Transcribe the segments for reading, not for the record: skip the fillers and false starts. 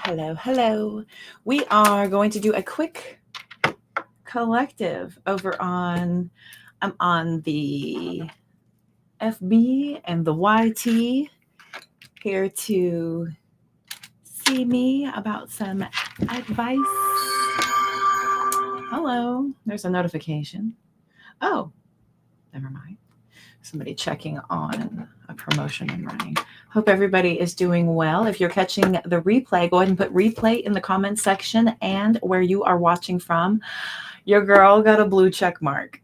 hello, hello. We are going to do a quick collective over on I'm on the FB and the YT here to see me about some advice. Hello. There's a notification. Oh, never mind. Somebody checking on a promotion I'm running. Hope everybody is doing well. If you're catching the replay, go ahead and put replay in the comments section and where you are watching from. Your girl got a blue check mark.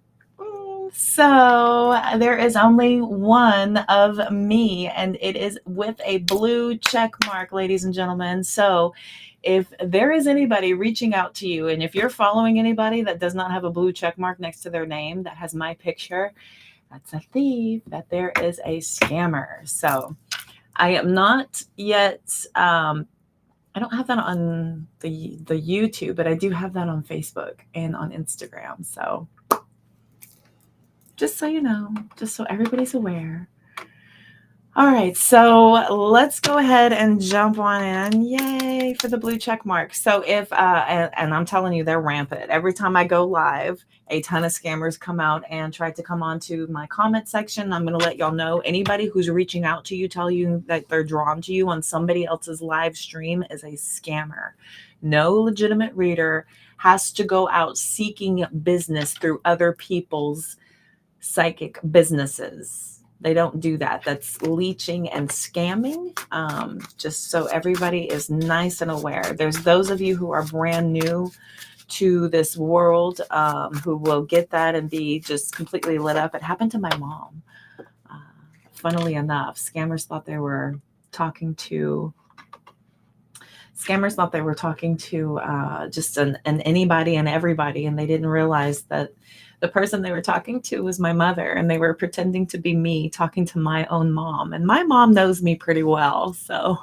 So there is only one of me, and it is with a blue check mark, ladies and gentlemen. So if there is anybody reaching out to you, and if you're following anybody that does not have a blue check mark next to their name that has my picture, that's a thief, that there is a scammer. So I am not yet, I don't have that on the YouTube, but I do have that on Facebook and on Instagram. So just so you know, just so everybody's aware. All right, so let's go ahead and jump on in. Yay for the blue check mark. So if, and I'm telling you, they're rampant. Every time I go live, a ton of scammers come out and try to come onto my comment section. I'm going to let y'all know, anybody who's reaching out to you, tell you that they're drawn to you on somebody else's live stream is a scammer. No legitimate reader has to go out seeking business through other people's psychic businesses. They don't do that. That's leeching and scamming. Just so everybody is nice and aware. There's those of you who are brand new to this world who will get that and be just completely lit up. It happened to my mom. Funnily enough, scammers thought they were talking to just an anybody and everybody, and they didn't realize that the person they were talking to was my mother, and they were pretending to be me talking to my own mom. And my mom knows me pretty well. So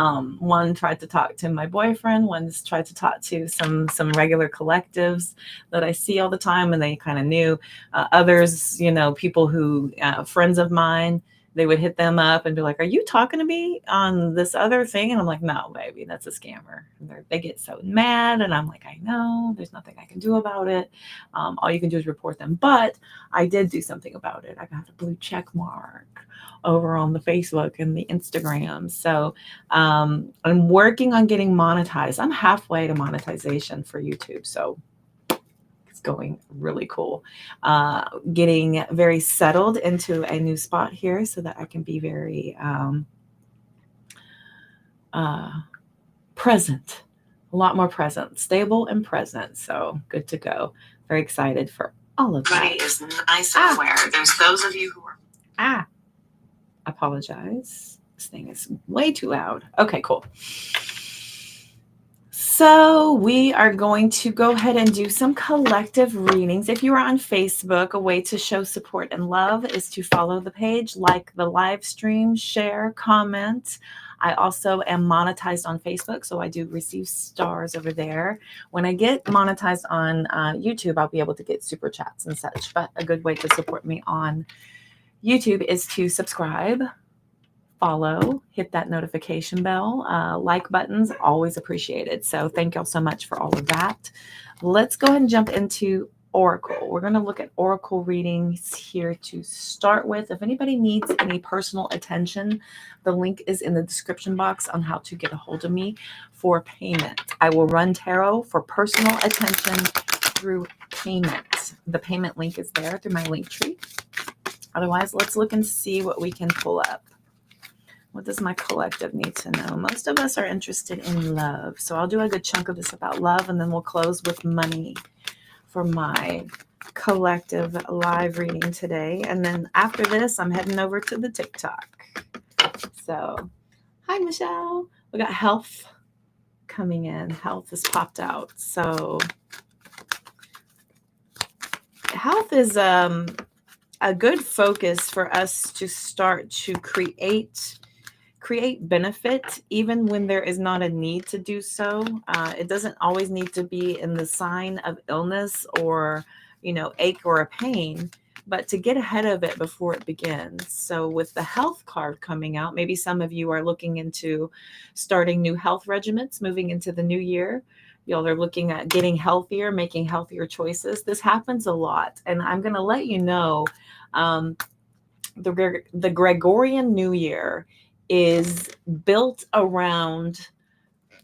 one tried to talk to my boyfriend, one's tried to talk to some regular collectives that I see all the time, and they kind of knew. Others, people who, friends of mine, they would hit them up and be like, "Are you talking to me on this other thing?" And I'm like, "No, baby, that's a scammer." And they get so mad, and I'm like, "I know, there's nothing I can do about it. All you can do is report them." But I did do something about it. I got a blue check mark over on the Facebook and the Instagram. So I'm working on getting monetized. I'm halfway to monetization for YouTube. So going really cool. Getting very settled into a new spot here so that I can be very present, a lot more present, stable and present. So good to go. Very excited for all of that. Everybody is nice and aware. There's those of you who are apologize. This thing is way too loud. Okay, cool. So we are going to go ahead and do some collective readings. If you are on Facebook, a way to show support and love is to follow the page, like the live stream, share, comment. I also am monetized on Facebook, so I do receive stars over there. When I get monetized on YouTube, I'll be able to get super chats and such. But a good way to support me on YouTube is to subscribe, follow, hit that notification bell, like buttons, always appreciated. So thank y'all so much for all of that. Let's go ahead and jump into Oracle. We're going to look at Oracle readings here to start with. If anybody needs any personal attention, the link is in the description box on how to get a hold of me for payment. I will run tarot for personal attention through payment. The payment link is there through my link tree. Otherwise, let's look and see what we can pull up. What does my collective need to know? Most of us are interested in love. So I'll do a good chunk of this about love, and then we'll close with money for my collective live reading today. And then after this, I'm heading over to the TikTok. So, hi, Michelle. We got health coming in. Health has popped out. So health is a good focus for us to start to create benefit, even when there is not a need to do so. It doesn't always need to be in the sign of illness or, ache or a pain, but to get ahead of it before it begins. So with the health card coming out, maybe some of you are looking into starting new health regimens, moving into the new year. Y'all are looking at getting healthier, making healthier choices. This happens a lot. And I'm going to let you know, the Gregorian New Year is built around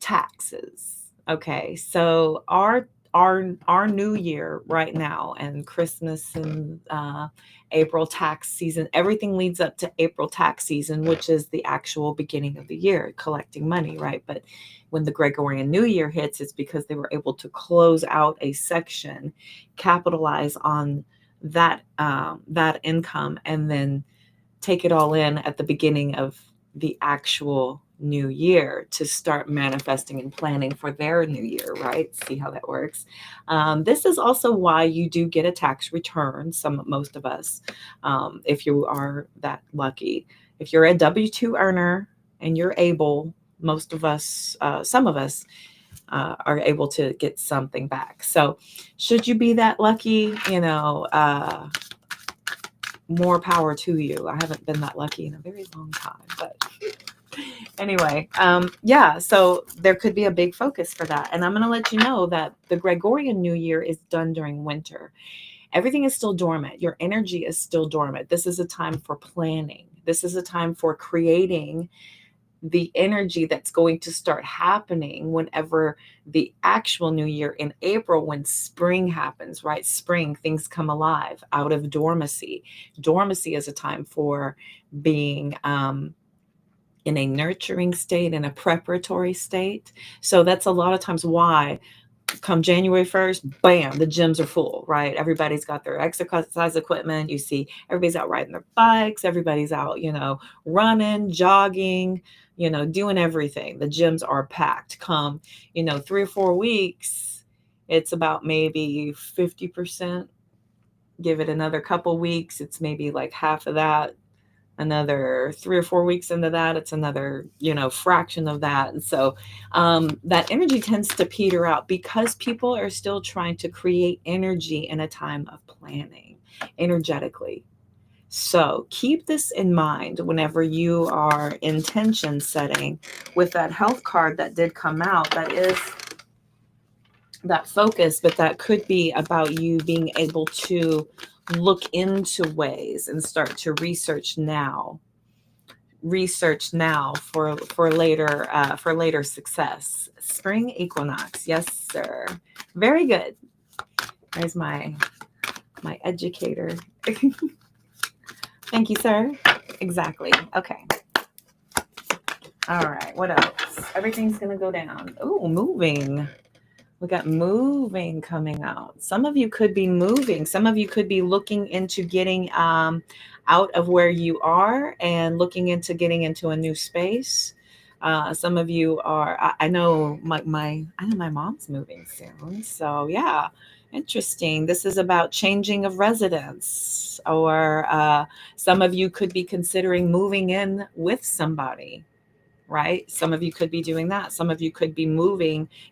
taxes. Okay, so our new year right now, and Christmas and April tax season, everything leads up to April tax season, which is the actual beginning of the year, collecting money, right? But when the Gregorian New Year hits, it's because they were able to close out a section, capitalize on that that income, and then take it all in at the beginning of the actual new year to start manifesting and planning for their new year, right? See how that works. This is also why you do get a tax return, most of us, if you are that lucky. If you're a W-2 earner and you're able, most of us, some of us, are able to get something back. So should you be that lucky, more power to you. I haven't been that lucky in a very long time, but anyway, yeah, so there could be a big focus for that. And I'm going to let you know that the Gregorian New Year is done during winter. Everything is still dormant. Your energy is still dormant. This is a time for planning. This is a time for creating the energy that's going to start happening whenever the actual new year in April, when spring happens, right? Spring, things come alive out of dormancy. Dormancy is a time for being in a nurturing state, in a preparatory state. So that's a lot of times why come January 1st, bam, the gyms are full, right? Everybody's got their exercise equipment. You see everybody's out riding their bikes. Everybody's out, running, jogging, doing everything. The gyms are packed. Come, 3 or 4 weeks, it's about maybe 50%. Give it another couple weeks, it's maybe like half of that. Another 3 or 4 weeks into that, it's another, fraction of that. And so that energy tends to peter out because people are still trying to create energy in a time of planning energetically. So keep this in mind whenever you are intention setting with that health card that did come out. That is that focus, but that could be about you being able to look into ways and start to research now for later success. Spring equinox. Yes, sir. Very good. There's my educator. Thank you, sir. Exactly. Okay. All right. What else? Everything's going to go down. Oh, moving. We got moving coming out. Some of you could be moving. Some of you could be looking into getting out of where you are and looking into getting into a new space. Some of you are. I know my mom's moving soon. So yeah, interesting. This is about changing of residence, or some of you could be considering moving in with somebody. Right? Some of you could be doing that. Some of you could be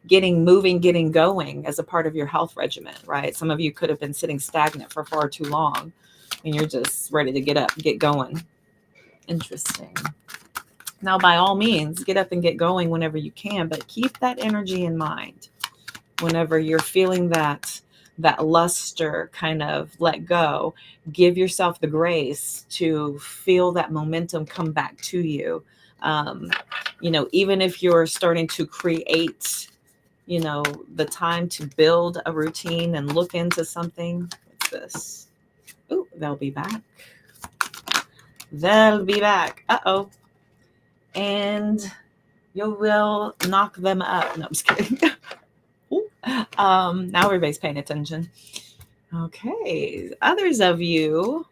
getting going as a part of your health regimen, right? Some of you could have been sitting stagnant for far too long and you're just ready to get up, get going. Interesting. Now, by all means, get up and get going whenever you can, but keep that energy in mind whenever you're feeling that luster kind of let go. Give yourself the grace to feel that momentum come back to you. Even if you're starting to create, the time to build a routine and look into something. What's this? Oh, they'll be back. Uh-oh. And you will knock them up. No, I'm just kidding. Now everybody's paying attention. Okay. Others of you.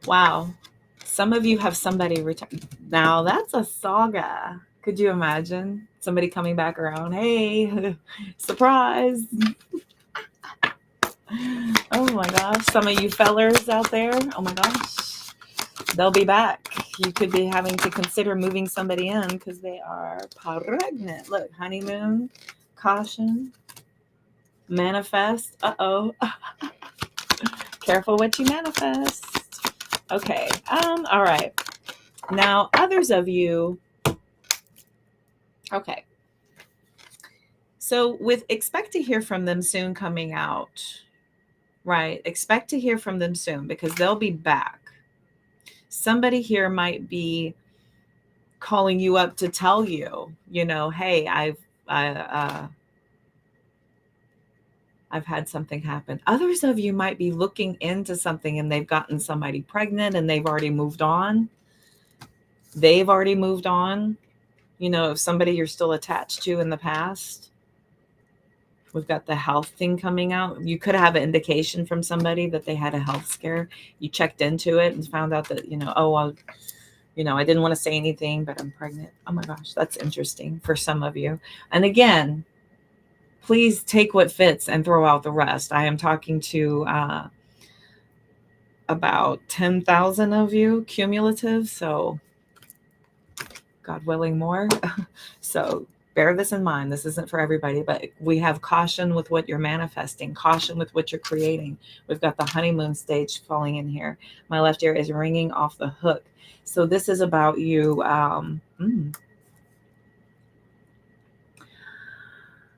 Wow. Some of you have somebody return. Now that's a saga. Could you imagine somebody coming back around? Hey, surprise. Oh my gosh. Some of you fellers out there. Oh my gosh. They'll be back. You could be having to consider moving somebody in because they are pregnant. Look, honeymoon, caution. Manifest. Uh-oh. Careful what you manifest. Okay. All right. Now, others of you. Okay. So with expect to hear from them soon coming out, right? Expect to hear from them soon because they'll be back. Somebody here might be calling you up to tell you, hey, I've had something happen. Others of you might be looking into something and they've gotten somebody pregnant and they've already moved on. They've already moved on. If somebody you're still attached to in the past. We've got the health thing coming out. You could have an indication from somebody that they had a health scare. You checked into it and found out that, I didn't want to say anything, but I'm pregnant. Oh my gosh, that's interesting for some of you. And again, please take what fits and throw out the rest. I am talking to about 10,000 of you cumulative. So God willing more. So bear this in mind. This isn't for everybody, but we have caution with what you're manifesting, caution with what you're creating. We've got the honeymoon stage falling in here. My left ear is ringing off the hook. So this is about you.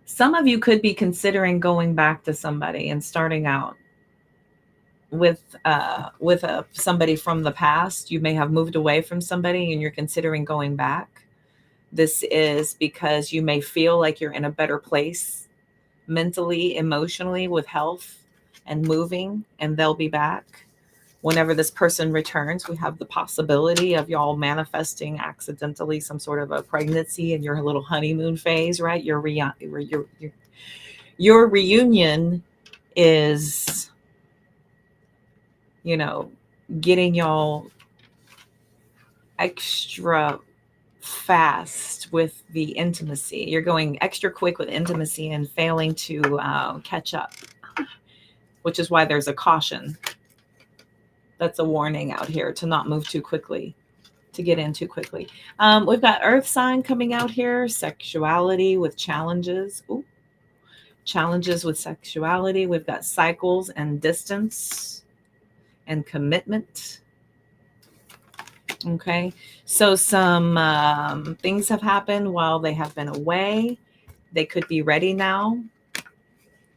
Some of you could be considering going back to somebody and starting out with somebody from the past. You may have moved away from somebody and you're considering going back. This is because you may feel like you're in a better place mentally, emotionally, with health and moving, and they'll be back. Whenever this person returns, we have the possibility of y'all manifesting accidentally some sort of a pregnancy in your little honeymoon phase, right? Your reunion is, getting y'all extra fast with the intimacy. You're going extra quick with intimacy and failing to catch up, which is why there's a caution. That's a warning out here to not move too quickly, to get in too quickly. We've got earth sign coming out here, sexuality with challenges. Ooh. Challenges with sexuality. We've got cycles and distance and commitment. Okay, so some things have happened while they have been away. They could be ready now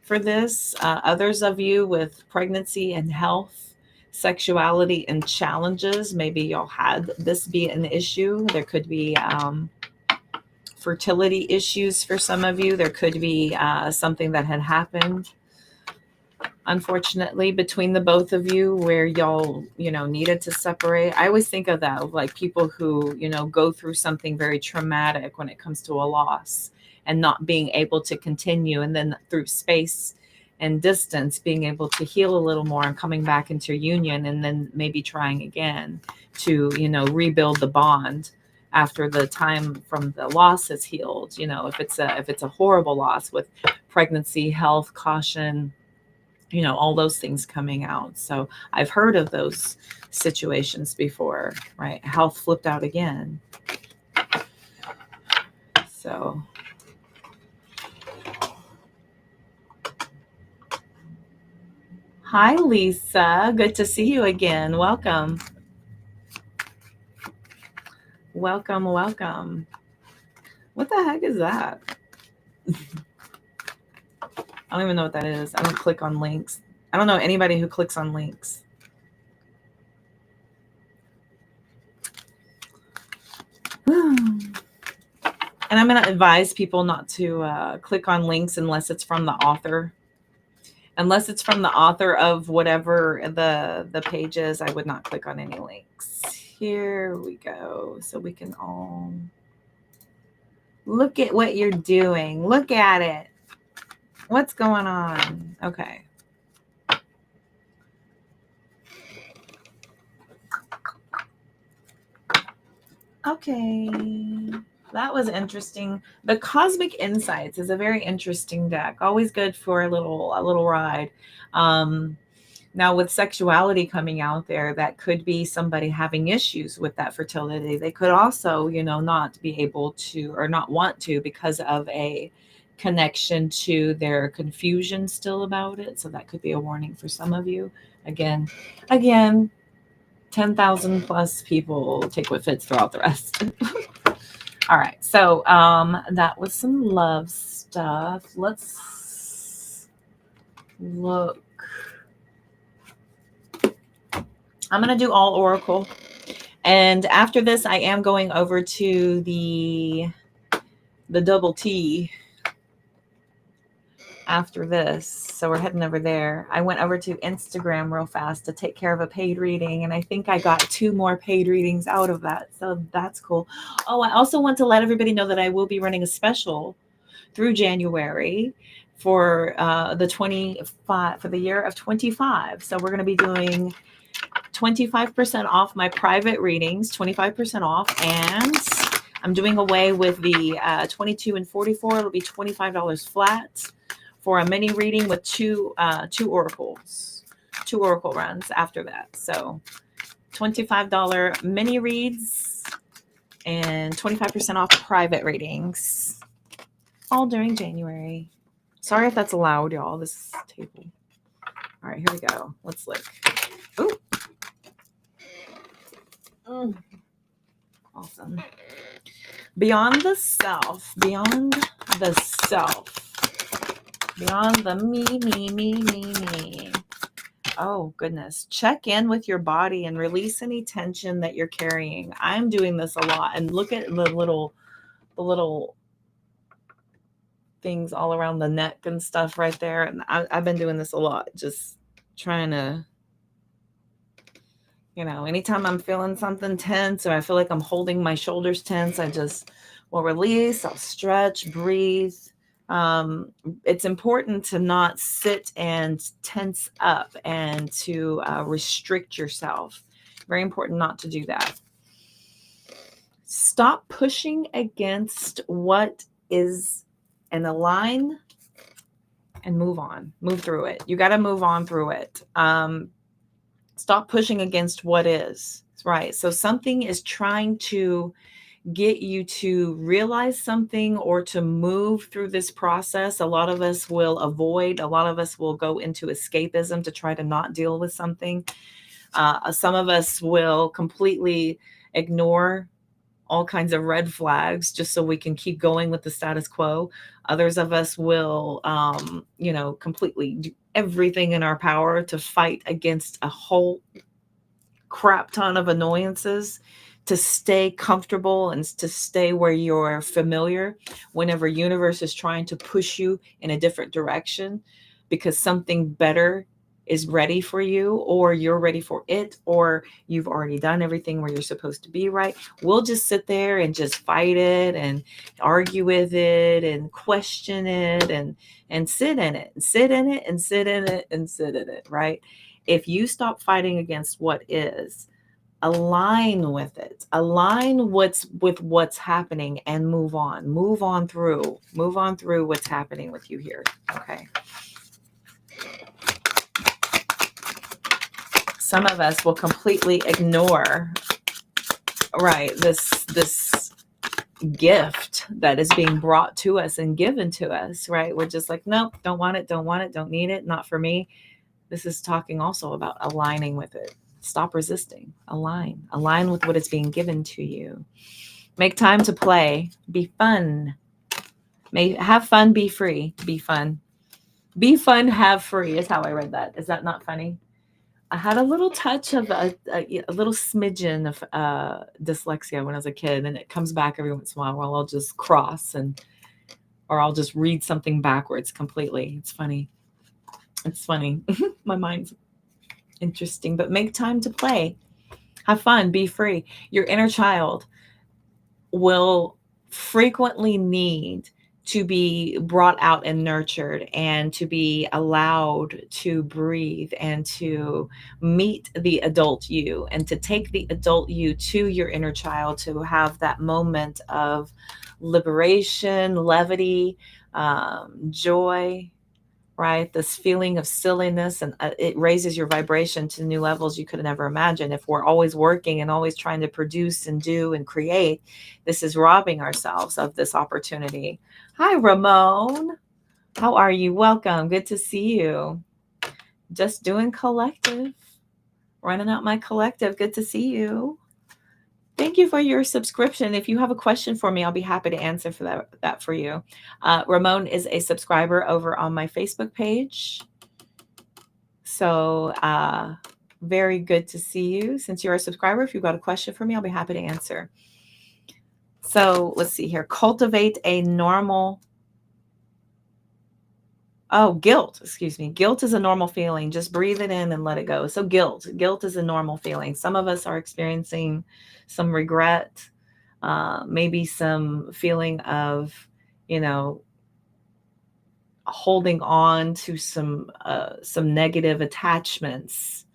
for this. Others of you with pregnancy and health, sexuality and challenges, maybe y'all had this be an issue. There could be fertility issues for some of you. There could be something that had happened, unfortunately, between the both of you where y'all, needed to separate. I always think of that, like people who, go through something very traumatic when it comes to a loss and not being able to continue. And then through space and distance, being able to heal a little more and coming back into union and then maybe trying again to, rebuild the bond after the time from the loss has healed. If it's a horrible loss with pregnancy, health, caution, all those things coming out. So I've heard of those situations before, right? Health flipped out again. So hi, Lisa. Good to see you again. Welcome. Welcome, welcome. What the heck is that? I don't even know what that is. I don't click on links. I don't know anybody who clicks on links. And I'm going to advise people not to click on links unless it's from the author. Unless it's from the author of whatever the page is, I would not click on any links. Here we go. So we can all look at what you're doing. Look at it. What's going on? Okay. Okay. That was interesting. The Cosmic Insights is a very interesting deck. Always good for a little ride. Now with sexuality coming out there, that could be somebody having issues with that fertility. They could also, not be able to or not want to because of a connection to their confusion still about it. So that could be a warning for some of you. Again, 10,000 plus people take what fits throughout the rest. All right. So that was some love stuff. Let's look. I'm going to do all oracle. And after this, I am going over to the double T after this. So we're heading over there. I went over to Instagram real fast to take care of a paid reading. And I think I got 2 more paid readings out of that. So that's cool. Oh, I also want to let everybody know that I will be running a special through January for the year of 25. So we're going to be doing 25% off my private readings, 25% off. And I'm doing away with the 22 and 44. It'll be $25 flat for a mini reading with two oracles, 2 oracle runs after that. So $25 mini reads and 25% off private readings, all during January. Sorry if that's loud, y'all, this table. All right, here we go. Let's look. Ooh. Awesome. Beyond the self, beyond the me. Oh, goodness. Check in with your body and release any tension that you're carrying. I'm doing this a lot. And look at the little things all around the neck and stuff right there. And I've been doing this a lot, just trying to, anytime I'm feeling something tense or I feel like I'm holding my shoulders tense, I just will release, I'll stretch, breathe. It's important to not sit and tense up and to restrict yourself. Very important not to do that. Stop pushing against what is, and align and move on. Move through it. You got to move on through it. Stop pushing against what is. Right. So something is trying to get you to realize something or to move through this process. A lot of us will avoid. A lot of us will go into escapism to try to not deal with something. Some of us will completely ignore all kinds of red flags just so we can keep going with the status quo. Others of us will, completely do everything in our power to fight against a whole crap ton of annoyances, to stay comfortable and to stay where you're familiar whenever universe is trying to push you in a different direction because something better is ready for you, or you're ready for it, or you've already done everything where you're supposed to be, right? We'll just sit there and just fight it and argue with it and question it and sit in it and sit in it and sit in it and sit in it, right? If you stop fighting against what is, align with it, align with what's happening and move on through what's happening with you here. Okay. Some of us will completely ignore, right, this gift that is being brought to us and given to us, right? We're just like, nope, don't want it, don't need it, not for me. This is talking also about aligning with it. Stop resisting. Align with what is being given to you. Make time to play. Be fun. Have fun, be free. Be fun. Be fun, have free is how I read that. Is that not funny? I had a little touch of a little smidgen of dyslexia when I was a kid, and it comes back every once in a while I'll just cross or I'll just read something backwards completely. It's funny. My mind's interesting, but make time to play. Have fun, be free. Your inner child will frequently need to be brought out and nurtured and to be allowed to breathe and to meet the adult you and to take the adult you to your inner child to have that moment of liberation, levity, joy, right? This feeling of silliness, and it raises your vibration to new levels you could never imagine. If we're always working and always trying to produce and do and create, this is robbing ourselves of this opportunity. Hi, Ramon. How are you? Welcome. Good to see you. Just doing collective, running out my collective. Good to see you. Thank you for your subscription. If you have a question for me, I'll be happy to answer for that for you. Ramon is a subscriber over on my Facebook page. So very good to see you. Since you're a subscriber, if you've got a question for me, I'll be happy to answer. So let's see here. Cultivate a normal. Oh, guilt. Excuse me. Guilt is a normal feeling. Just breathe it in and let it go. So guilt is a normal feeling. Some of us are experiencing some regret, maybe some feeling of, holding on to some negative attachments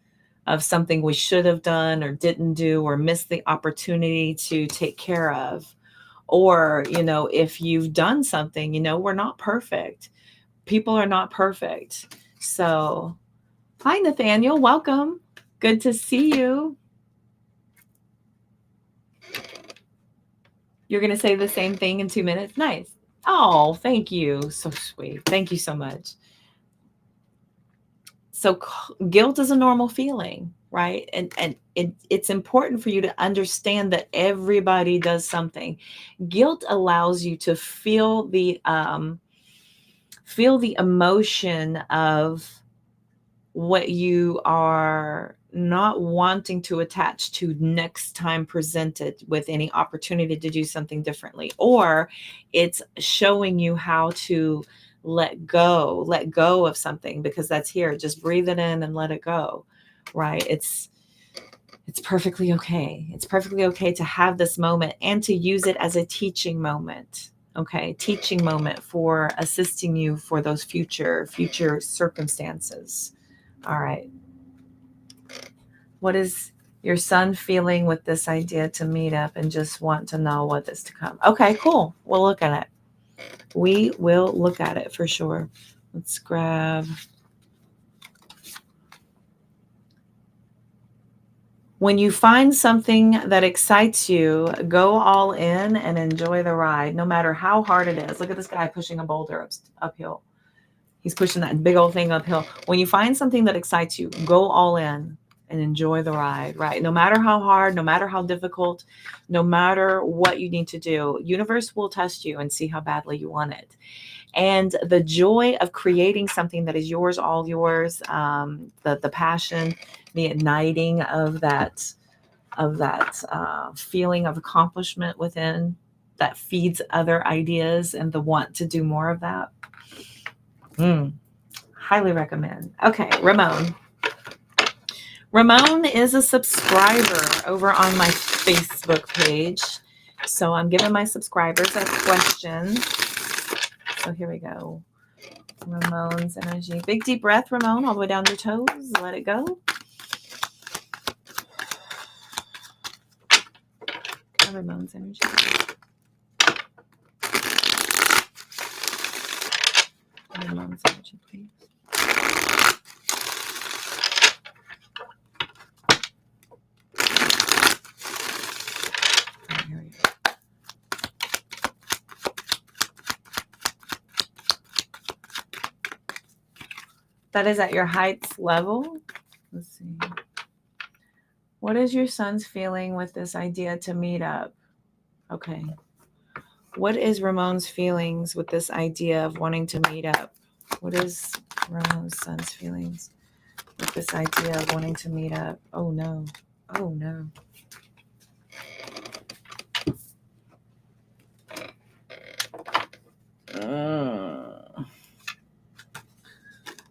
of something we should have done or didn't do or missed the opportunity to take care of. Or, if you've done something, we're not perfect. People are not perfect. So, hi, Nathaniel. Welcome. Good to see you. You're going to say the same thing in 2 minutes? Nice. Oh, thank you. So sweet. Thank you so much. So guilt is a normal feeling, right? And it's important for you to understand that everybody does something. Guilt allows you to feel the emotion of what you are not wanting to attach to next time presented with any opportunity to do something differently, or it's showing you how to let go of something, because that's here. Just breathe it in and let it go, right? It's perfectly okay. It's perfectly okay to have this moment and to use it as a teaching moment. Okay, teaching moment for assisting you for those future circumstances. All right. What is your son feeling with this idea to meet up and just want to know what is to come? Okay, cool. We'll look at it. We will look at it for sure. Let's grab. When you find something that excites you, go all in and enjoy the ride, no matter how hard it is. Look at this guy pushing a boulder uphill. He's pushing that big old thing uphill. When you find something that excites you, go all in and enjoy the ride, right? No matter how hard, no matter how difficult, no matter what you need to do, universe will test you and see how badly you want it. And the joy of creating something that is yours, all yours, the passion, the igniting of that feeling of accomplishment within, that feeds other ideas and the want to do more of that. Highly recommend. Okay, Ramon. Ramon is a subscriber over on my Facebook page. So I'm giving my subscribers a question. So here we go. Ramon's energy. Big deep breath, Ramon, all the way down your toes. Let it go. Ramon's energy. Ramon's energy, please. Here we go. That is at your heights level. Let's see. What is your son's feeling with this idea to meet up? Okay. What is Ramon's feelings with this idea of wanting to meet up? What is Ramon's son's feelings with this idea of wanting to meet up? Oh, no. Oh, no.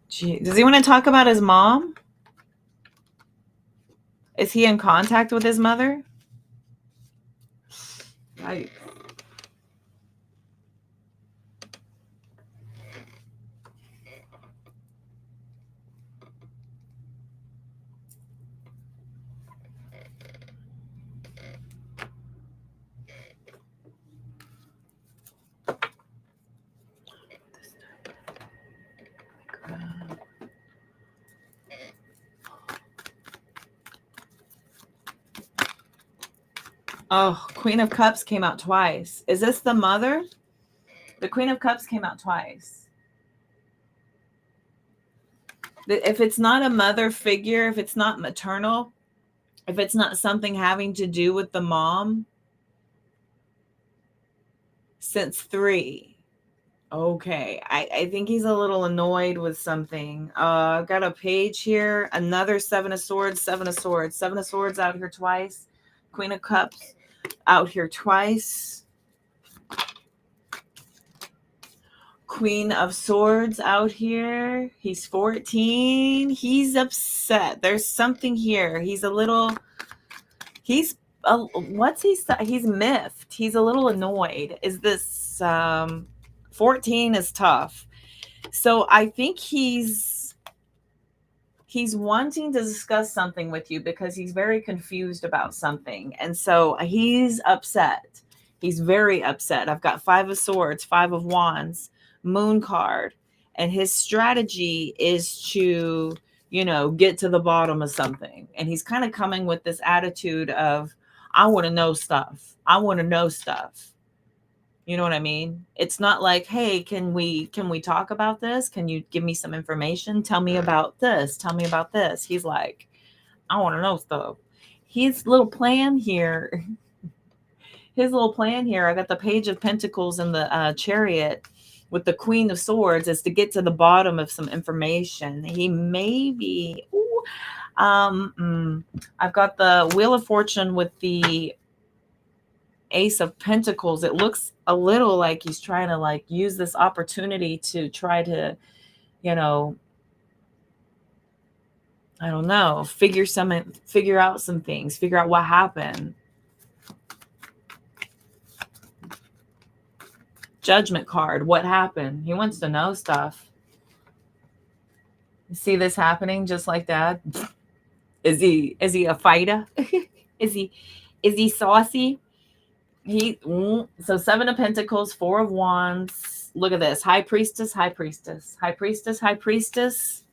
Gee, does he want to talk about his mom? Is he in contact with his mother? Right. Oh, Queen of Cups came out twice. Is this the mother? The Queen of Cups came out twice. If it's not a mother figure, if it's not maternal, if it's not something having to do with the mom, since 3. Okay, I think he's a little annoyed with something. I've got a page here, another 7 of Swords, 7 of Swords, 7 of Swords out here twice, Queen of Cups out here twice, Queen of Swords out here. He's 14. He's upset. There's something here. He's a little, he's he's miffed. He's a little annoyed. Is this 14 is tough. So I think he's wanting to discuss something with you because he's very confused about something. And so he's upset. He's very upset. I've got 5 of Swords, 5 of Wands, Moon card. And his strategy is to, get to the bottom of something. And he's kind of coming with this attitude of, I want to know stuff. I want to know stuff. You know what I mean? It's not like, hey, can we talk about this? Can you give me some information? Tell me about this. Tell me about this. He's like, I want to know stuff. His little plan here, I got the Page of Pentacles and the Chariot with the Queen of Swords, is to get to the bottom of some information. He may be, I've got the Wheel of Fortune with the Ace of Pentacles. It looks a little like he's trying to use this opportunity to try to, I don't know, figure out some things, figure out what happened. Judgment card. What happened? He wants to know stuff. You see this happening just like that? Is he a fighter? Is he saucy? So 7 of Pentacles, 4 of Wands. Look at this. High Priestess, High Priestess, High Priestess, High Priestess.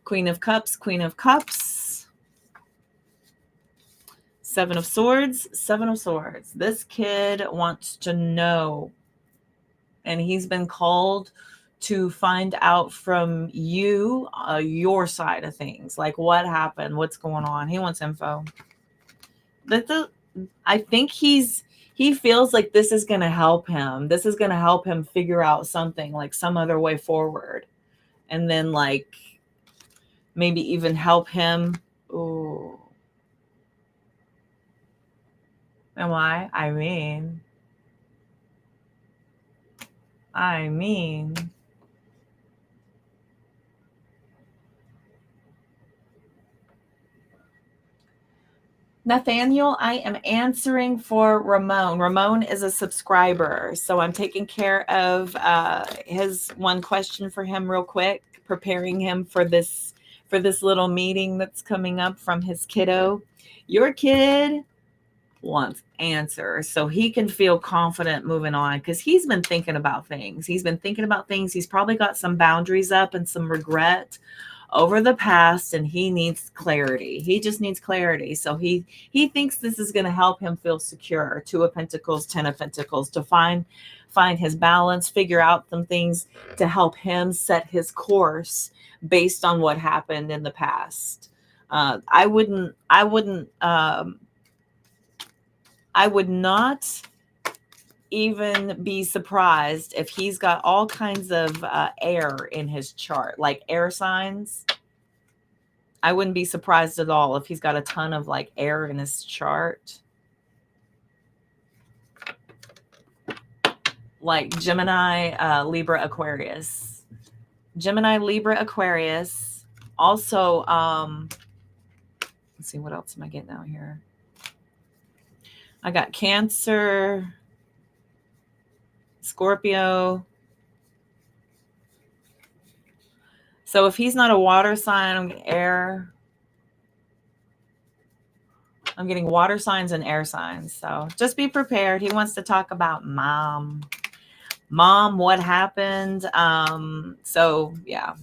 Queen of Cups, Queen of Cups. 7 of Swords, 7 of Swords. This kid wants to know. And he's been called to find out from you, your side of things. Like what happened, what's going on. He wants info. I think he feels like this is going to help him. This is going to help him figure out something, like some other way forward. And then maybe even help him. Ooh. Am I? I mean. Nathaniel, I am answering for Ramon. Ramon is a subscriber, so I'm taking care of his one question for him real quick, preparing him for this little meeting that's coming up from his kiddo. Your kid wants answers so he can feel confident moving on, because he's been thinking about things. He's probably got some boundaries up and some regret over the past, and he needs clarity. He just needs clarity. So he thinks this is going to help him feel secure. 2 of Pentacles, 10 of Pentacles, to find his balance, figure out some things to help him set his course based on what happened in the past. I would not even be surprised if he's got all kinds of air in his chart, like air signs. I wouldn't be surprised at all if he's got a ton of air in his chart. Like Gemini, Libra, Aquarius. Gemini, Libra, Aquarius. Also, let's see, what else am I getting out here? I got Cancer, Scorpio. So if he's not a water sign, I'm getting air. I'm getting water signs and air signs. So just be prepared. He wants to talk about mom. Mom, what happened? So yeah.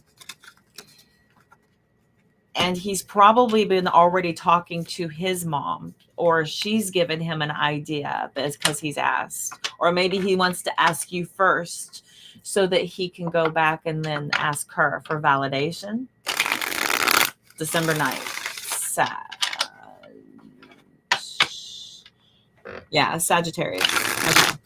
And he's probably been already talking to his mom, or she's given him an idea because he's asked. Or maybe he wants to ask you first so that he can go back and then ask her for validation. December 9th. Yeah, Sagittarius. Okay.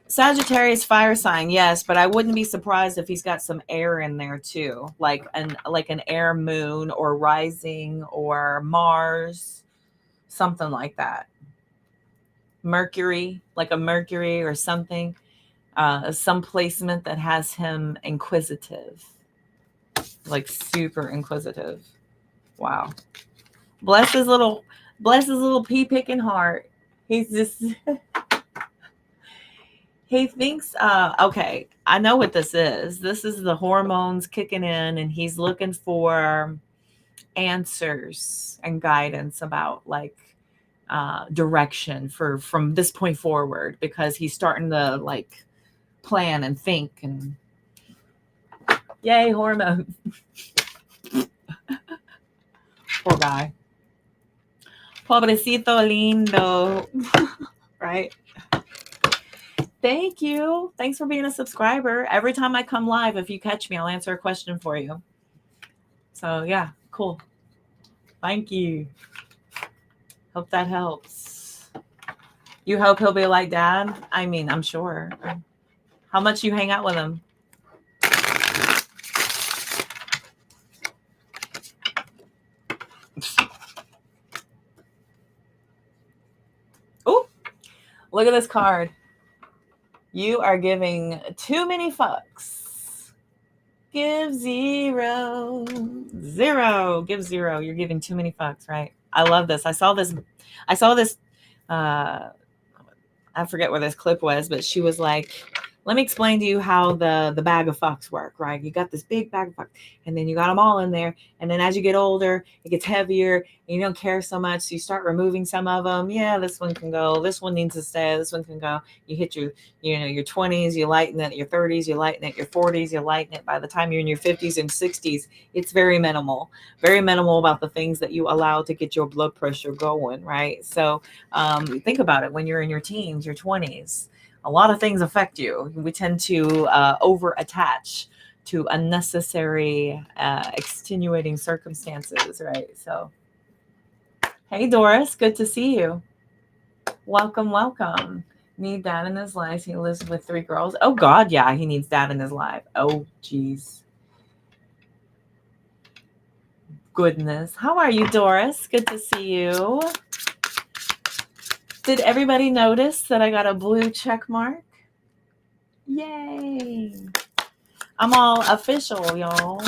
Sagittarius fire sign, yes, but I wouldn't be surprised if he's got some air in there too, like an air moon or rising or Mars, something like that. Mercury, like a Mercury or something, some placement that has him inquisitive, like super inquisitive. Wow. Bless his little pea picking heart. He's just he thinks, okay, I know what this is. This is the hormones kicking in, and he's looking for answers and guidance about like direction from this point forward, because he's starting to like plan and think and yay, hormones. Poor guy. Pobrecito lindo. Right? Thank you. Thanks for being a subscriber. Every time I come live, if you catch me, I'll answer a question for you. So yeah, cool. Thank you. Hope that helps. You hope he'll be like Dad? I mean, I'm sure. How much you hang out with him? Oh, look at this card. You are giving too many fucks. Give zero. Zero. Give zero. You're giving too many fucks, right? I love this. I saw this. I forget where this clip was, but she was like, let me explain to you how the bag of fucks work, right? You got this big bag of fucks, and then you got them all in there. And then as you get older, it gets heavier, and you don't care so much. So you start removing some of them. Yeah, this one can go. This one needs to stay. This one can go. You hit your 20s, you lighten it. Your 30s, you lighten it. Your 40s, you lighten it. By the time you're in your 50s and 60s, it's very minimal about the things that you allow to get your blood pressure going, right? So think about it. When you're in your teens, your 20s, a lot of things affect you. We tend to over attach to unnecessary extenuating circumstances, right? So, hey, Doris, good to see you. Welcome. Need dad in his life. He lives with 3 girls. Oh, God, yeah, he needs dad in his life. Oh, geez. Goodness. How are you, Doris? Good to see you. Did everybody notice that I got a blue check mark? Yay. I'm all official, y'all.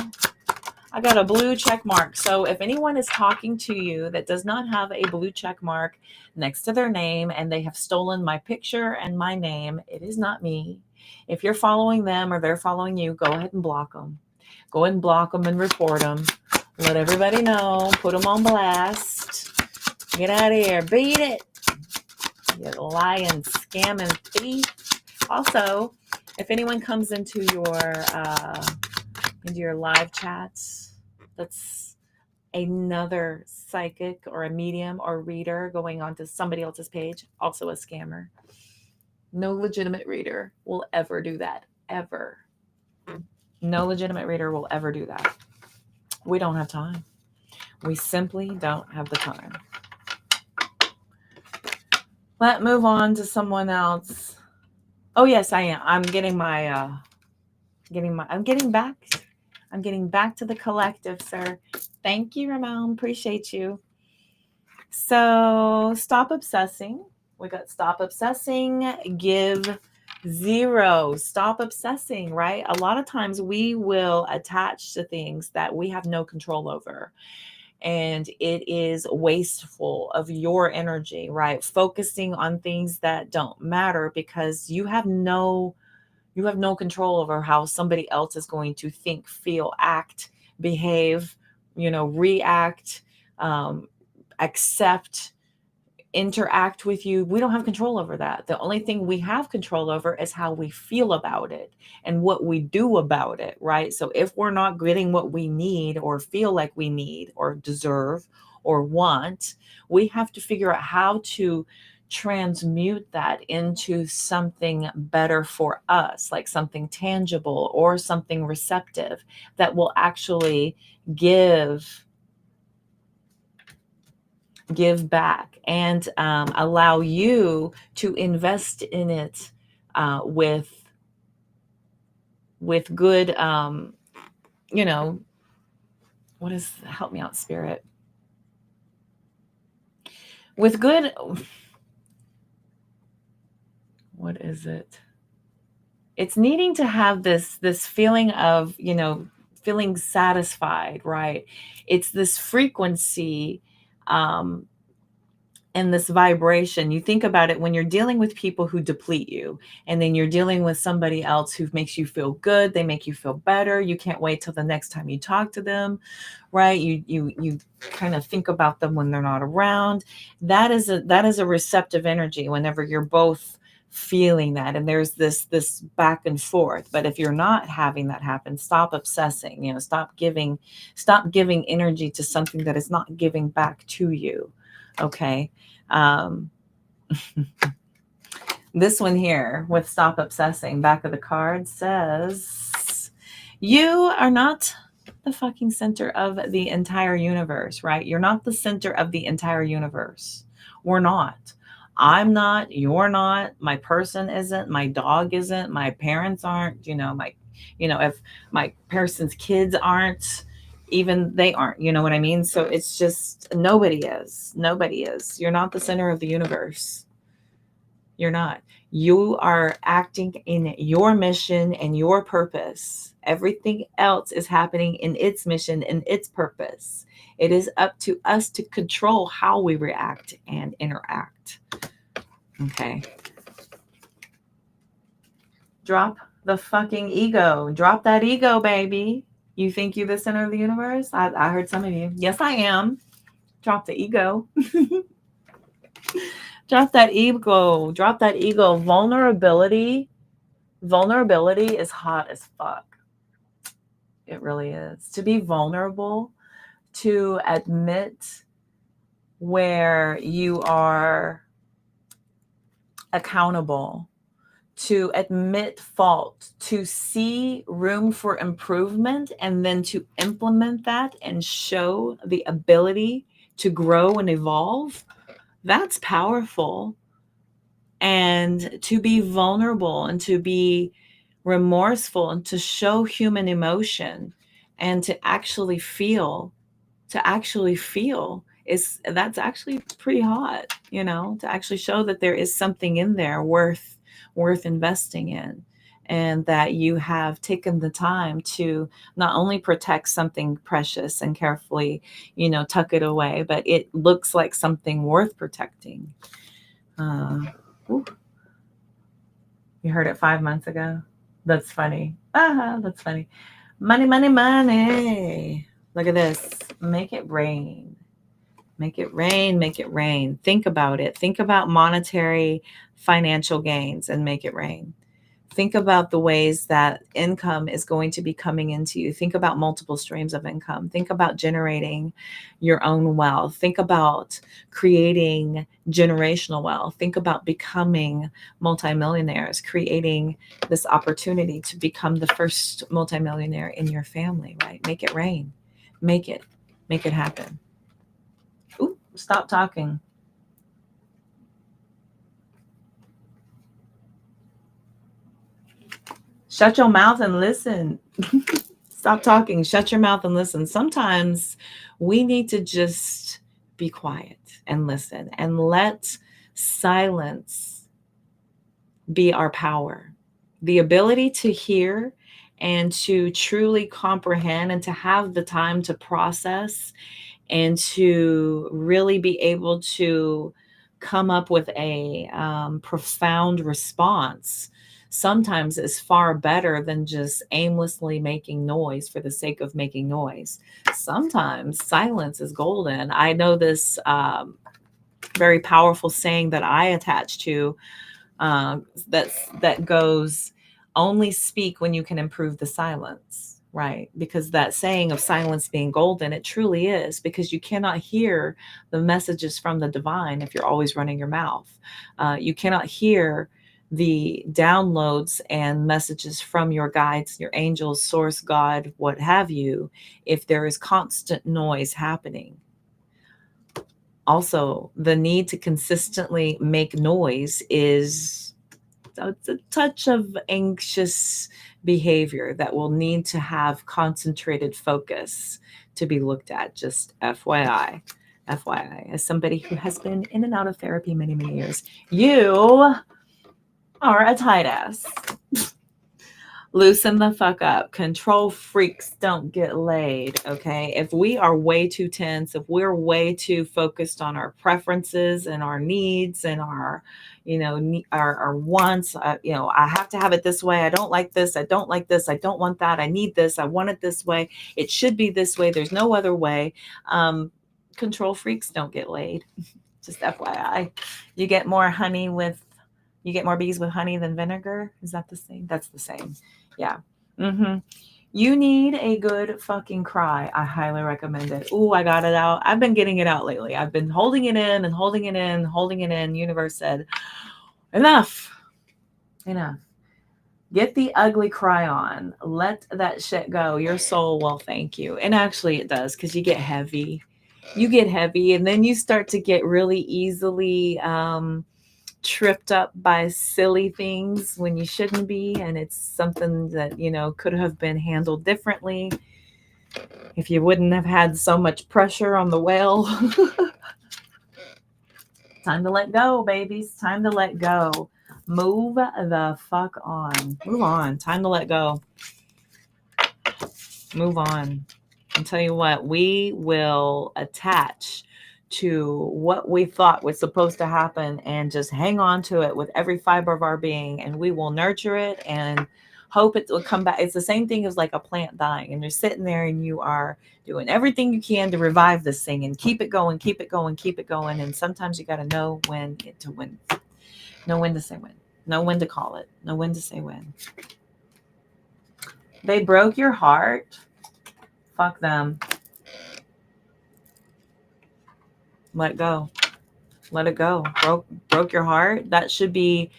I got a blue check mark. So if anyone is talking to you that does not have a blue check mark next to their name and they have stolen my picture and my name, it is not me. If you're following them or they're following you, go ahead and block them. Go ahead and block them and report them. Let everybody know. Put them on blast. Get out of here. Beat it. You lying, scamming thief. Also, if anyone comes into your live chats, that's another psychic or a medium or reader going onto somebody else's page, also a scammer. No legitimate reader will ever do that. Ever. No legitimate reader will ever do that. We don't have time. We simply don't have the time. Let's move on to someone else. Oh yes, I am. I'm getting back to the collective, sir. Thank you, Ramon. Appreciate you. So stop obsessing. We got stop obsessing, give zero. Stop obsessing, right? A lot of times we will attach to things that we have no control over. And it is wasteful of your energy, right? Focusing on things that don't matter because you have no control over how somebody else is going to think, feel, act, behave, react, accept, interact with you, we don't have control over that. The only thing we have control over is how we feel about it and what we do about it, right? So if we're not getting what we need or feel like we need or deserve or want, we have to figure out how to transmute that into something better for us, like something tangible or something receptive that will actually give back and allow you to invest in it with good what is, help me out, spirit, with good, what is it, it's needing to have this feeling of feeling satisfied, right? It's this frequency and this vibration. You think about it when you're dealing with people who deplete you, and then you're dealing with somebody else who makes you feel good, they make you feel better, you can't wait till the next time you talk to them, right? You kind of think about them when they're not around. That is a receptive energy whenever you're both feeling that, and there's this back and forth. But if you're not having that happen, stop obsessing, stop giving energy to something that is not giving back to you. Okay. This one here with stop obsessing, back of the card says, you are not the fucking center of the entire universe, right? You're not the center of the entire universe. We're not. I'm not, you're not, my person isn't, my dog isn't, my parents aren't, if my person's kids aren't, even they aren't, you know what I mean? So it's just, nobody is. You're not the center of the universe. You're not. You are acting in your mission and your purpose. Everything else is happening in its mission and its purpose. It is up to us to control how we react and interact. Okay. Drop the fucking ego. Drop that ego, baby. You think you're the center of the universe? I heard some of you. Yes, I am. Drop the ego. Drop that ego. Drop that ego. Vulnerability is hot as fuck. It really is. To be vulnerable, to admit where you are accountable, to admit fault, to see room for improvement, and then to implement that and show the ability to grow and evolve. That's powerful. And to be vulnerable and to be remorseful and to show human emotion and to actually feel is, that's actually pretty hot, to actually show that there is something in there worth investing in, and that you have taken the time to not only protect something precious and carefully, tuck it away, but it looks like something worth protecting. You heard it 5 months ago. That's funny. That's funny. Money, money, money. Look at this. Make it rain. Make it rain. Make it rain. Think about it. Think about monetary financial gains and make it rain. Think about the ways that income is going to be coming into you. Think about multiple streams of income. Think about generating your own wealth. Think about creating generational wealth. Think about becoming multimillionaires, creating this opportunity to become the first multimillionaire in your family, right? Make it rain. Make it happen. Ooh, stop talking. Shut your mouth and listen. Stop talking. Shut your mouth and listen. Sometimes we need to just be quiet and listen and let silence be our power. The ability to hear and to truly comprehend and to have the time to process and to really be able to come up with a profound response sometimes is far better than just aimlessly making noise for the sake of making noise. Sometimes silence is golden. I know this very powerful saying that I attach to, that goes, only speak when you can improve the silence, right? Because that saying of silence being golden, it truly is, because you cannot hear the messages from the divine if you're always running your mouth. You cannot hear the downloads and messages from your guides, your angels, source, God, what have you, if there is constant noise happening. Also, the need to consistently make noise is, it's a touch of anxious behavior that will need to have concentrated focus to be looked at. Just FYI. FYI, as somebody who has been in and out of therapy many, many years, you are a tight ass. Loosen the fuck up. Control freaks don't get laid, okay? If we are way too tense, if we're way too focused on our preferences and our needs and our, our wants, I have to have it this way. I don't like this. I don't like this. I don't want that. I need this. I want it this way. It should be this way. There's no other way. Control freaks don't get laid. Just FYI. You get more bees with honey than vinegar. Is that the same? That's the same. Yeah. You need a good fucking cry. I highly recommend it. Ooh, I got it out. I've been getting it out lately. I've been holding it in and holding it in, holding it in. Universe said, enough. Get the ugly cry on. Let that shit go. Your soul will thank you. And actually it does, because you get heavy. And then you start to get really easily tripped up by silly things when you shouldn't be, and it's something that could have been handled differently if you wouldn't have had so much pressure on the well. Time to let go, babies. Time to let go. Move the fuck on. Move on. Time to let go. Move on. I'll tell you what, we will attach to what we thought was supposed to happen and just hang on to it with every fiber of our being, and we will nurture it and hope it will come back. It's the same thing as like a plant dying, and you're sitting there and you are doing everything you can to revive this thing and keep it going, keep it going, keep it going. And sometimes you got to know when to win. Know when to say when. Know when to call it. Know when to say when. They broke your heart. Fuck them. Let go. Let it go. Broke your heart. That should be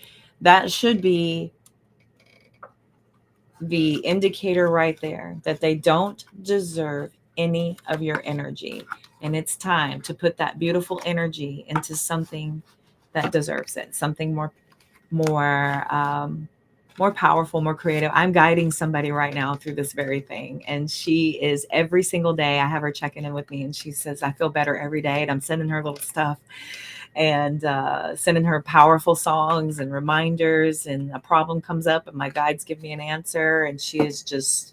the indicator right there that they don't deserve any of your energy. And it's time to put that beautiful energy into something that deserves it. Something more powerful, more creative. I'm guiding somebody right now through this very thing. And she is, every single day, I have her checking in with me, and she says, I feel better every day. And I'm sending her little stuff and sending her powerful songs and reminders. And a problem comes up and my guides give me an answer. And she's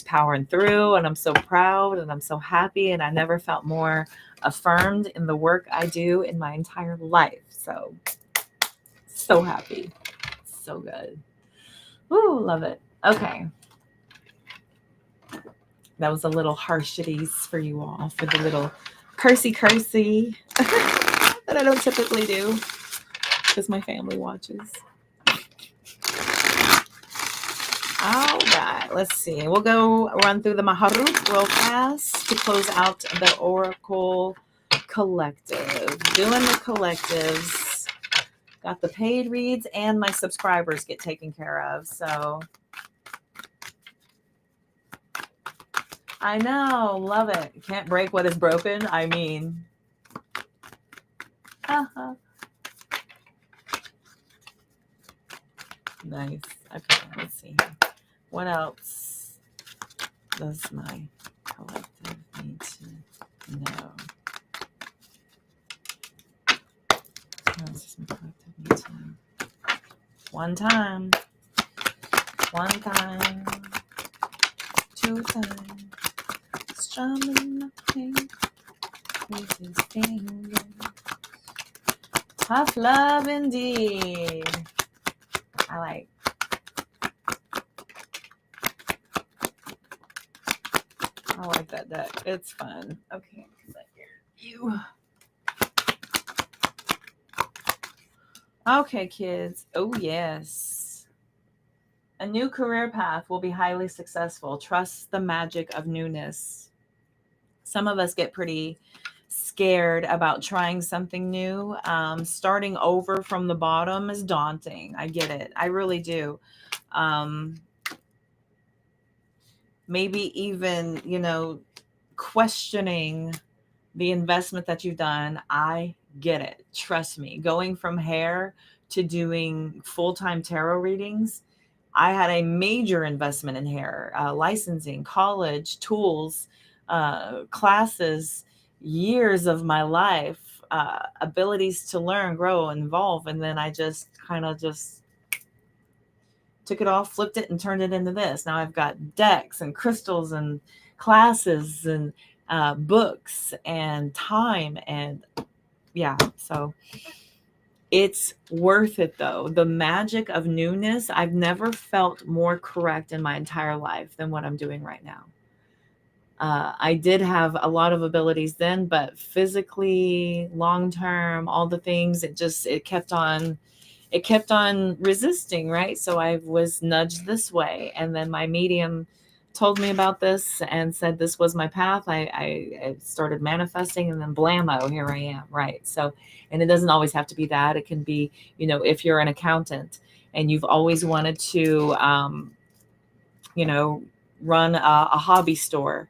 powering through. And I'm so proud and I'm so happy. And I never felt more affirmed in the work I do in my entire life. So happy. So good. Ooh, love it. Okay. That was a little harshities for you all, for the little cursey that I don't typically do because my family watches. All right, let's see. We'll go run through the Maharut real fast to close out the Oracle Collective. Doing the collectives. Got the paid reads and my subscribers get taken care of. So I know, love it. Can't break what is broken. I mean, nice. Okay, let's see. What else does my collective need to know? What else does my collective need to know? One time, 2 times, strumming my pain with his fingers. Tough love indeed. I like that deck. It's fun. Okay, you. Okay, kids. Oh, yes. A new career path will be highly successful. Trust the magic of newness. Some of us get pretty scared about trying something new. Starting over from the bottom is daunting. I get it. I really do. Um, Maybe even, questioning the investment that you've done. I get it. Trust me. Going from hair to doing full time tarot readings, I had a major investment in hair, licensing, college, tools, classes, years of my life, abilities to learn, grow, evolve. And then I just kind of just took it off, flipped it, and turned it into this. Now I've got decks and crystals and classes and books and time. And yeah, so it's worth it though. The magic of newness, I've never felt more correct in my entire life than what I'm doing right now. I did have a lot of abilities then, but physically, long term, all the things, it kept on resisting, right? So I was nudged this way. And then my medium told me about this and said this was my path. I started manifesting, and then blammo, here I am, right? So, and it doesn't always have to be that. It can be, if you're an accountant and you've always wanted to, you know, run a hobby store.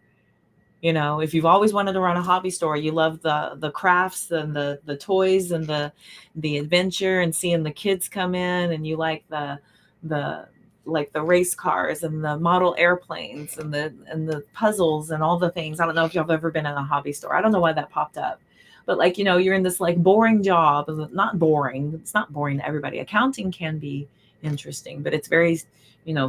If you've always wanted to run a hobby store, you love the crafts and the toys and the adventure and seeing the kids come in, and you the like the race cars and the model airplanes and the puzzles and all the things. I don't know if you've ever been in a hobby store. I don't know why that popped up. But like, you're in this like boring job. Not boring. It's not boring to everybody. Accounting can be interesting, but it's very,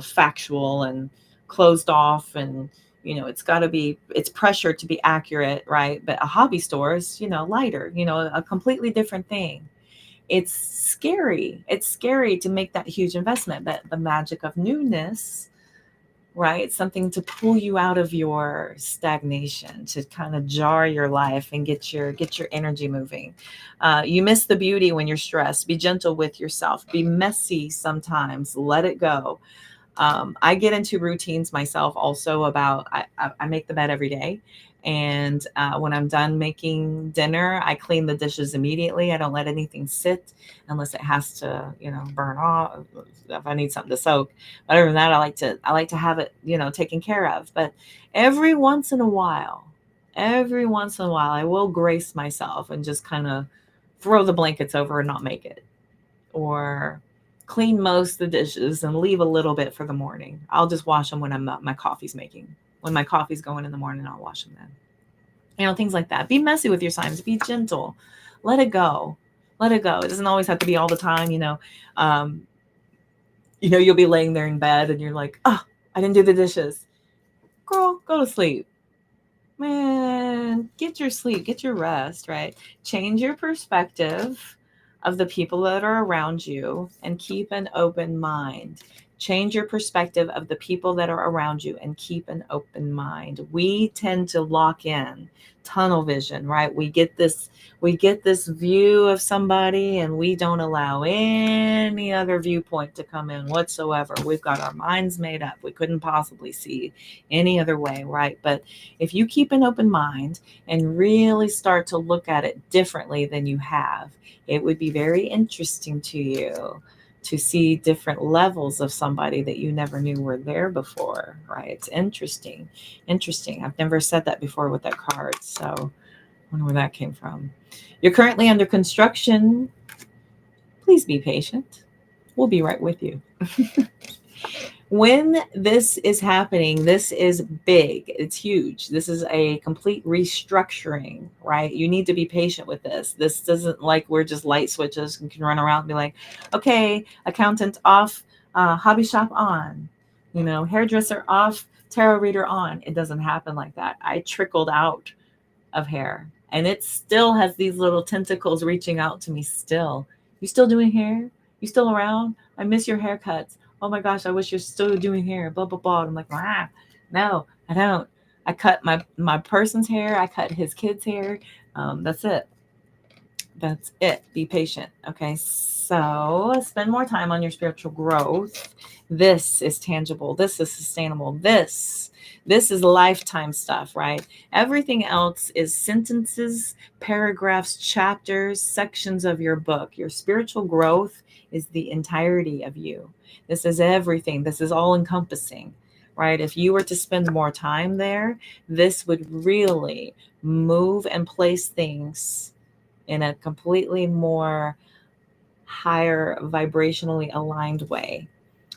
factual and closed off, and it's pressure to be accurate, right? But a hobby store is, lighter, a completely different thing. It's scary to make that huge investment, but the magic of newness, right? Something to pull you out of your stagnation, to kind of jar your life and get your energy moving. You miss the beauty when you're stressed. Be gentle with yourself, be messy sometimes, let it go. I get into routines myself also. About I make the bed every day. And when I'm done making dinner, I clean the dishes immediately. I don't let anything sit unless it has to, burn off, if I need something to soak. But other than that, I like to have it, taken care of. But every once in a while, every once in a while, I will grace myself and just kind of throw the blankets over and not make it, or clean most of the dishes and leave a little bit for the morning. I'll just wash them when my coffee's making. When my coffee's going in the morning, I'll wash them then. Things like that. Be messy with your signs. Be gentle. Let it go. Let it go. It doesn't always have to be all the time. Um, you'll be laying there in bed and you're like, oh, I didn't do the dishes. Girl, go to sleep. Man, get your sleep, get your rest, right? Change your perspective of the people that are around you and keep an open mind. Change your perspective of the people that are around you and keep an open mind. We tend to lock in, tunnel vision, right? We get this view of somebody and we don't allow any other viewpoint to come in whatsoever. We've got our minds made up. We couldn't possibly see any other way, right? But if you keep an open mind and really start to look at it differently than you have, it would be very interesting to you to see different levels of somebody that you never knew were there before, right? It's interesting. Interesting. I've never said that before with that card. So I wonder where that came from. You're currently under construction. Please be patient. We'll be right with you. When this is happening, this is big. It's huge. This is a complete restructuring, right? You need to be patient with this. This doesn't like we're just light switches and can run around and be like, okay, accountant off, hobby shop on, hairdresser off, tarot reader on. It doesn't happen like that. I trickled out of hair and it still has these little tentacles reaching out to me still. You still doing hair? You still around? I miss your haircuts. Oh my gosh, I wish you're still doing hair, blah, blah, blah. I'm like, no, I don't. I cut my person's hair. I cut his kid's hair. That's it. That's it. Be patient. Okay. So spend more time on your spiritual growth. This is tangible. This is sustainable. This is lifetime stuff, right? Everything else is sentences, paragraphs, chapters, sections of your book. Your spiritual growth is the entirety of you. This is everything. This is all encompassing, right? If you were to spend more time there, this would really move and place things in a completely more higher vibrationally aligned way.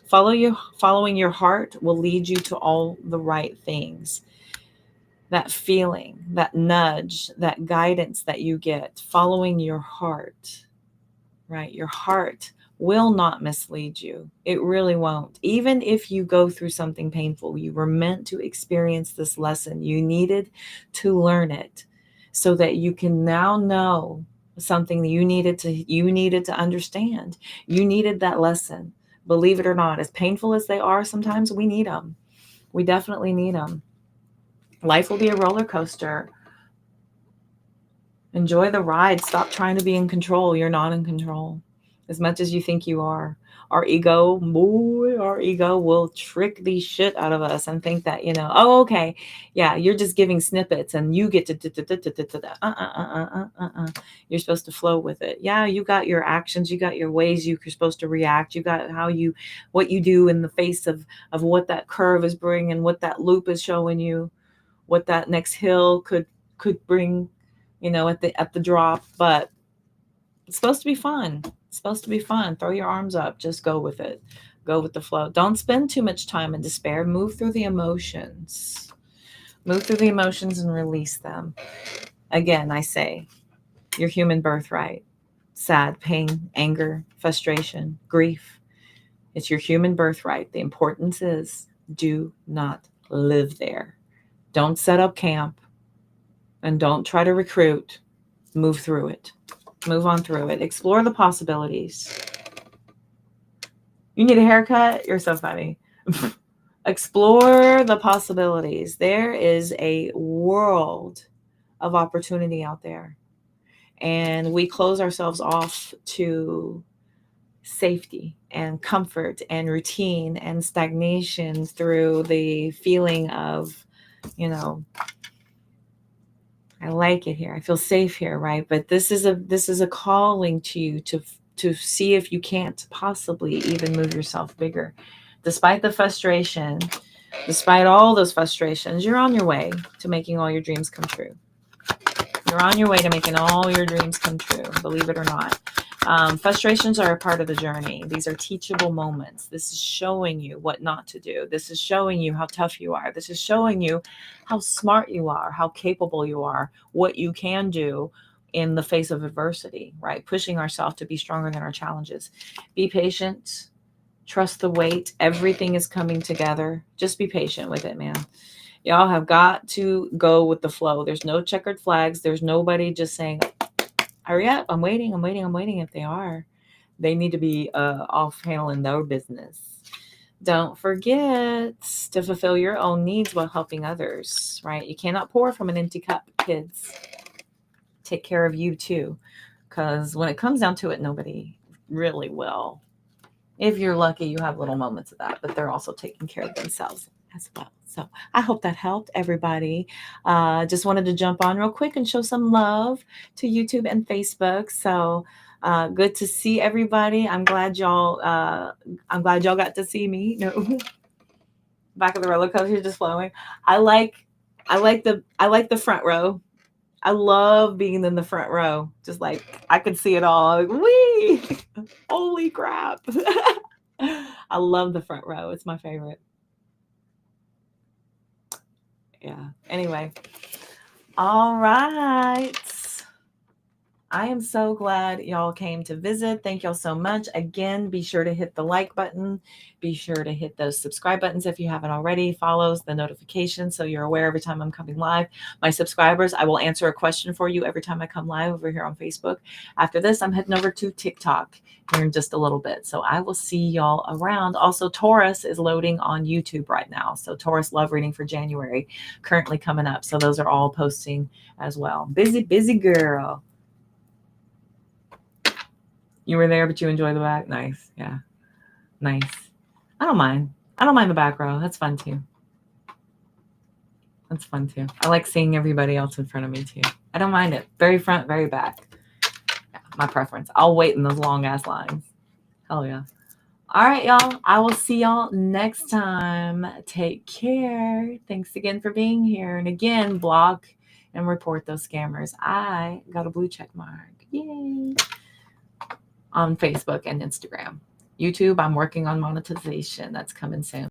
Following your heart will lead you to all the right things. That feeling, that nudge, that guidance that you get, following your heart, right? Your heart will not mislead you. It really won't. Even if you go through something painful, you were meant to experience this lesson. You needed to learn it so that you can now know something that you needed to understand. You needed that lesson. Believe it or not, as painful as they are, sometimes we need them. We definitely need them. Life will be a roller coaster. Enjoy the ride. Stop trying to be in control. You're not in control as much as you think you are. Our ego will trick the shit out of us and think that, oh, okay, yeah, you're just giving snippets and you get to you're supposed to flow with it. Yeah, you got your actions, you got your ways you're supposed to react, you got what you do in the face of what that curve is bringing, what that loop is showing you, what that next hill could bring, at the drop. But it's supposed to be fun. It's supposed to be fun. Throw your arms up. Just go with it. Go with the flow. Don't spend too much time in despair. Move through the emotions. Move through the emotions and release them. Again, I say, your human birthright. Sad, pain, anger, frustration, grief. It's your human birthright. The importance is do not live there. Don't set up camp and don't try to recruit. Move through it. Move on through it. Explore the possibilities. You need a haircut? You're so funny. Explore the possibilities. There is a world of opportunity out there. And we close ourselves off to safety and comfort and routine and stagnation through the feeling of, I like it here. I feel safe here, right? But this is a calling to you to see if you can't possibly even move yourself bigger. Despite the frustration, despite all those frustrations, you're on your way to making all your dreams come true. You're on your way to making all your dreams come true, believe it or not. Frustrations are a part of the journey. These are teachable moments. This is showing you what not to do. This is showing you how tough you are. This is showing you how smart you are, how capable you are, what you can do in the face of adversity, right? Pushing ourselves to be stronger than our challenges. Be patient. Trust the wait. Everything is coming together. Just be patient with it, man. Y'all have got to go with the flow. There's no checkered flags. There's nobody just saying, hurry up, I'm waiting. If they are, they need to be off handling their business. Don't forget to fulfill your own needs while helping others, right? You cannot pour from an empty cup, kids. Take care of you too, because when it comes down to it, nobody really will. If you're lucky, you have little moments of that, but they're also taking care of themselves as well. So I hope that helped everybody. Just wanted to jump on real quick and show some love to YouTube and Facebook. So good to see everybody. I'm glad y'all got to see me. No, back of the roller coaster just flowing. I like the front row. I love being in the front row. Just like I could see it all. Like, wee! Holy crap. I love the front row. It's my favorite. Yeah. Anyway. All right. I am so glad y'all came to visit. Thank y'all so much. Again, be sure to hit the like button. Be sure to hit those subscribe buttons if you haven't already. Follows the notifications so you're aware every time I'm coming live. My subscribers, I will answer a question for you every time I come live over here on Facebook. After this, I'm heading over to TikTok here in just a little bit. So I will see y'all around. Also, Taurus is loading on YouTube right now. So Taurus love reading for January currently coming up. So those are all posting as well. Busy girl. You were there, but you enjoy the back. Nice. Yeah. Nice. I don't mind. I don't mind the back row. That's fun too. That's fun too. I like seeing everybody else in front of me too. I don't mind it. Very front, very back. Yeah, my preference. I'll wait in those long ass lines. Hell yeah. All right, y'all. I will see y'all next time. Take care. Thanks again for being here. And again, block and report those scammers. I got a blue check mark. Yay. On Facebook and Instagram. YouTube, I'm working on monetization. That's coming soon.